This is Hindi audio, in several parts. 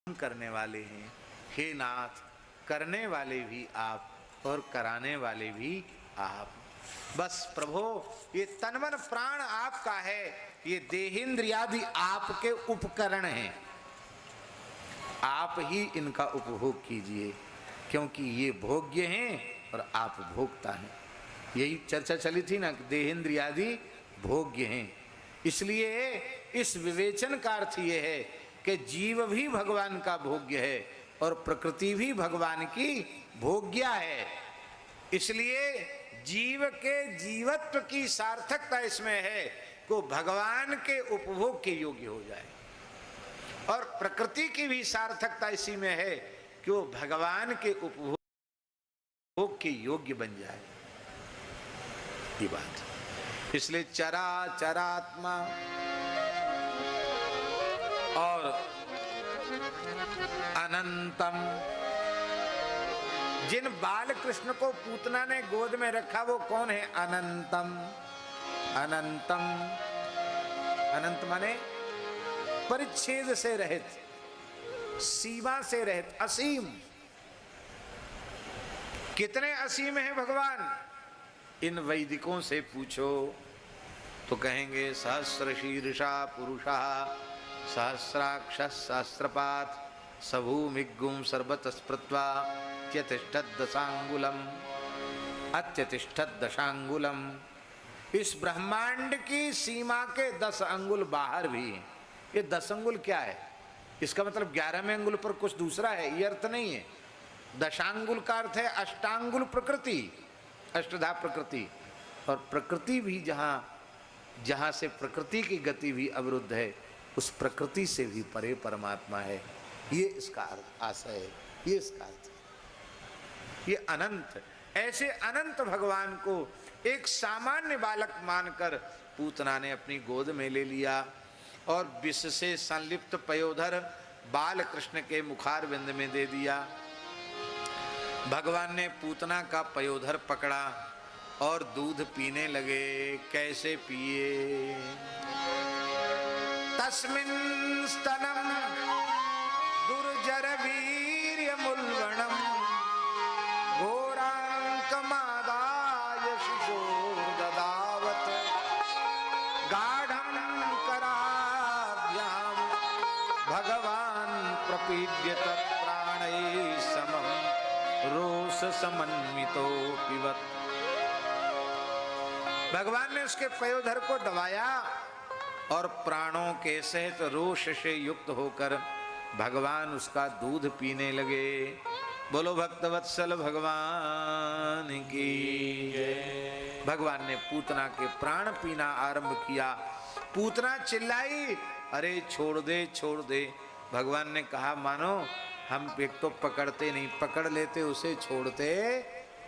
करने वाले हैं। हे नाथ, करने वाले भी आप और कराने वाले भी आप। बस प्रभु, ये तन मन प्राण आपका है, ये देहेंद्रियादि आपके उपकरण हैं, आप ही इनका उपभोग कीजिए, क्योंकि ये भोग्य हैं और आप भोक्ता हैं। यही चर्चा चली थी ना, देहेंद्रियादि भोग्य हैं। इसलिए इस विवेचन का अर्थ ये है कि जीव भी भगवान का भोग्य है और प्रकृति भी भगवान की भोग्या है। इसलिए जीव के जीवत्व की सार्थकता इसमें है कि भगवान के उपभोग के योग्य हो जाए, और प्रकृति की भी सार्थकता इसी में है कि वो भगवान के उपभोग के योग्य बन जाए। ये बात, इसलिए चराचरात्मा और अनंतम, जिन बाल कृष्ण को पूतना ने गोद में रखा वो कौन है? अनंतम। अनंतम, अनंत माने परिच्छेद से रहित, सीमा से रहित, असीम। कितने असीम है भगवान? इन वैदिकों से पूछो तो कहेंगे सहस्र शीर्षा पुरुषा सहस्राक्ष सहस्रपात सभूमिगुं सर्वतस्पृत्वा त्यतिष्ठत् दशांगुलम अत्यतिष्ठत् दशांगुलम। इस ब्रह्मांड की सीमा के 10 अंगुल बाहर भी हैं। ये 10 अंगुल क्या है? इसका मतलब 11वें अंगुल पर कुछ दूसरा है, ये अर्थ नहीं है। दशांगुल का अर्थ है अष्टांगुल प्रकृति, अष्टधा प्रकृति। और प्रकृति भी जहाँ से प्रकृति की गति भी अवरुद्ध है, उस प्रकृति से भी परे परमात्मा है। ये इसका आशय है, ये इसका अर्थ है। ये अनंत, ऐसे अनंत भगवान को एक सामान्य बालक मानकर पूतना ने अपनी गोद में ले लिया और विष से संलिप्त पयोधर बाल कृष्ण के मुखारविंद में दे दिया। भगवान ने पूतना का पयोधर पकड़ा और दूध पीने लगे। कैसे पिए? तस्मिन् स्तनम दुर्जर वीर्य मुल्वणम घोरांकमादाय शिशोर ददावत गाढ़ं कराभ्याम भगवान प्रपीड्यत प्राणैः समम रोष समन्वितो पिबत। भगवान ने उसके पयोधर को दबाया और प्राणों के सहित रोष से युक्त होकर भगवान उसका दूध पीने लगे। बोलो भक्तवत्सल भगवान की जय। भगवान ने पूतना के प्राण पीना आरंभ किया। पूतना चिल्लाई, अरे छोड़ दे छोड़ दे। भगवान ने कहा, मानो हम एक तो पकड़ते नहीं, पकड़ लेते उसे छोड़ते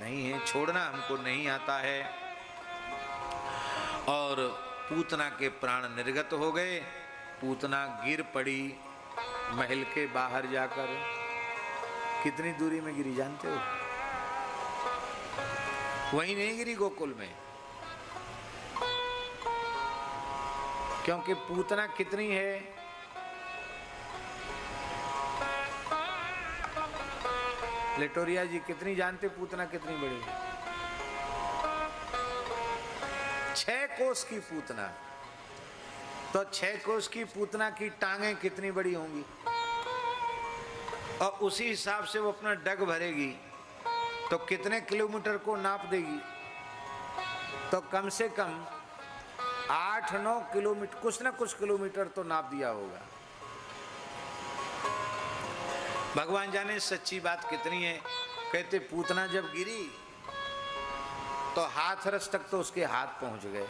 नहीं है, छोड़ना हमको नहीं आता है। और पूतना के प्राण निर्गत हो गए। पूतना गिर पड़ी महल के बाहर जाकर। कितनी दूरी में गिरी जानते हो? वहीं नहीं गिरी, गोकुल में। क्योंकि पूतना कितनी है? लेटोरिया जी कितनी जानते? पूतना कितनी बड़ी? 6 कोस की पूतना। तो 6 कोस की पूतना की टांगें कितनी बड़ी होंगी? और उसी हिसाब से वो अपना डग भरेगी तो कितने किलोमीटर को नाप देगी? तो कम से कम 8-9 किलोमीटर, कुछ ना कुछ किलोमीटर तो नाप दिया होगा। भगवान जाने सच्ची बात कितनी है। कहते पूतना जब गिरी तो हाथरस तक तो उसके हाथ पहुंच गए।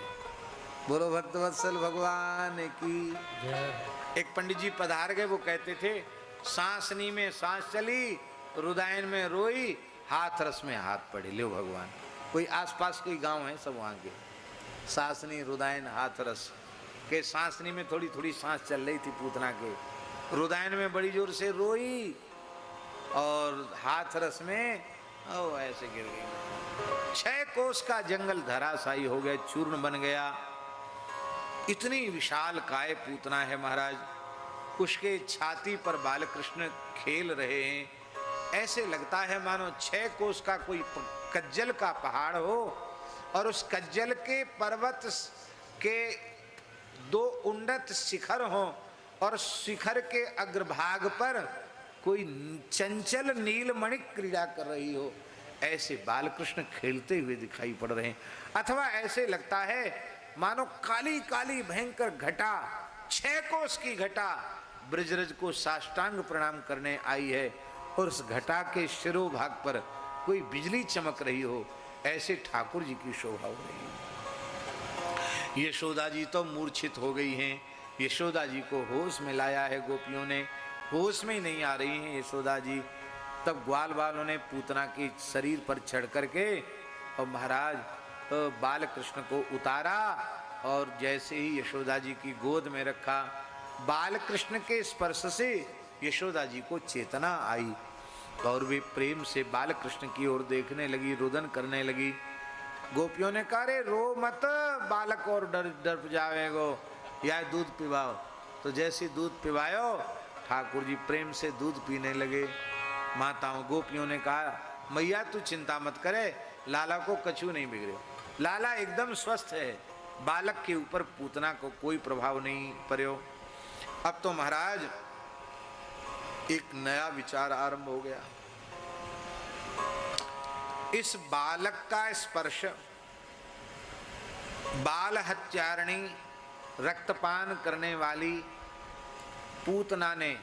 बोलो भक्तवत्सल भगवान की जय। एक पंडित जी पधार गए, वो कहते थे सांसनी में सांस चली, रुदायन में रोई, हाथरस में हाथ पड़े। लो भगवान, कोई आसपास कोई गांव है सब वहां के, सांसनी रुदायन हाथरस के। सांसनी में थोड़ी थोड़ी सांस चल रही थी पूतना के, रुदायन में बड़ी जोर से रोई और हाथरस में ओ ऐसे गिर गई। 6 कोस का जंगल धराशायी हो गया, चूर्ण बन गया। इतनी विशाल काय पूतना है महाराज। उसके छाती पर बालकृष्ण खेल रहे हैं। ऐसे लगता है मानो 6 कोस का कोई कज्जल का पहाड़ हो और उस कज्जल के पर्वत के 2 उन्नत शिखर हों और शिखर के अग्रभाग पर कोई चंचल नीलमणि क्रीड़ा कर रही हो। ऐसे बालकृष्ण खेलते हुए दिखाई पड़ रहे हैं। अथवा ऐसे लगता है मानो काली काली भयंकर घटा, 6 कोस की घटा ब्रजरज को साष्टांग प्रणाम करने आई है और उस घटा के शिरोभाग पर कोई बिजली चमक रही हो। ऐसे ठाकुर जी की शोभा हो रही है। यशोदा जी तो मूर्छित हो गई हैं। यशोदा जी को होश में लाया है गोपियों ने, होश में ही नहीं आ रही हैं यशोदा जी। तब ग्वाल वालों ने पूतना के शरीर पर चढ़ करके और महाराज बाल कृष्ण को उतारा और जैसे ही यशोदा जी की गोद में रखा, बाल कृष्ण के स्पर्श से यशोदा जी को चेतना आई और वे प्रेम से बाल कृष्ण की ओर देखने लगी, रुदन करने लगी। गोपियों ने कहा रे रो मत, बालक और डर जाएगो, या दूध पिवाओ। तो जैसे दूध पिवायो ठाकुर जी प्रेम से दूध पीने लगे। माताओं गोपियों ने कहा मैया तू चिंता मत करे, लाला को कछु नहीं बिगड़े, लाला एकदम स्वस्थ है, बालक के ऊपर पूतना को कोई प्रभाव नहीं पड़ो। अब तो महाराज एक नया विचार आरंभ हो गया। इस बालक का स्पर्श बाल हत्यारणी रक्तपान करने वाली पूतना ने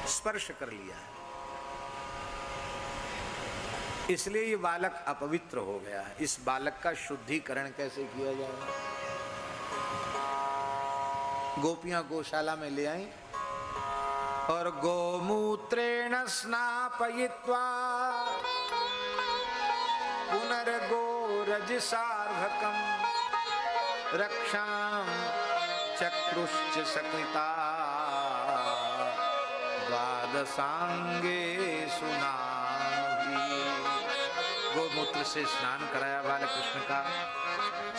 स्पर्श कर लिया, इसलिए ये बालक अपवित्र हो गया। इस बालक का शुद्धिकरण कैसे किया जाए? गोपियां गौशाला में ले आई और गोमूत्रेण स्नापयित्वा पुनर्गोरज सार्धकम रक्षां चक्रुश्च सकृता द्वादशांगे सुनाहि। गोमूत्र से स्नान कराया बालकृष्ण का,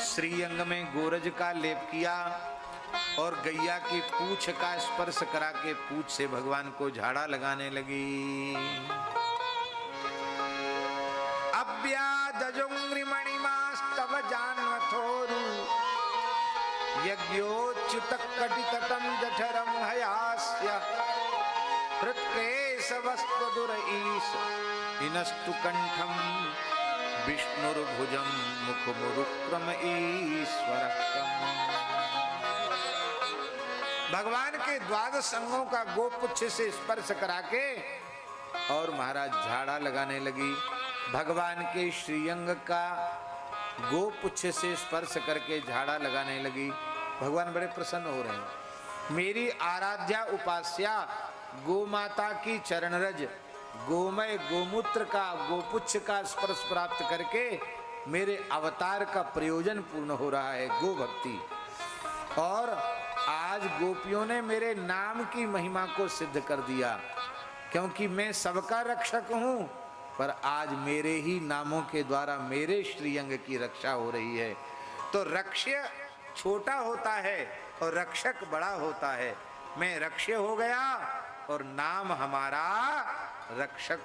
श्रीअंग में गोरज का लेप किया और गैया की पूंछ का स्पर्श करा के पूंछ से भगवान को झाड़ा लगाने लगी। अव्यादजुंग्रिमणिमास्तव जान्वथोरु यज्ञोच्युत कटितटं जठरं हयास्य हृत्केशवस्त्वदुरईश इनस्तु कंठं विष्णुर्भुजं मुखमुरुक्रम ईश्वरकम्। भगवान के द्वादश अंगों का गोपुच्छ से स्पर्श करा के और महाराज झाड़ा लगाने लगी। भगवान के श्रीअंग का गोपुच्छ से स्पर्श करके झाड़ा लगाने लगी। भगवान बड़े प्रसन्न हो रहे हैं। मेरी आराध्या उपास्या गोमाता की चरणरज गोमय गोमूत्र का गोपुच्छ का स्पर्श प्राप्त करके मेरे अवतार का प्रयोजन पूर्ण हो रहा है, गो भक्ति। और आज गोपियों ने मेरे नाम की महिमा को सिद्ध कर दिया, क्योंकि मैं सबका रक्षक हूं, पर आज मेरे ही नामों के द्वारा मेरे श्रीअंग की रक्षा हो रही है। तो रक्ष्य छोटा होता है और रक्षक बड़ा होता है। मैं रक्ष्य हो गया और नाम हमारा रक्षक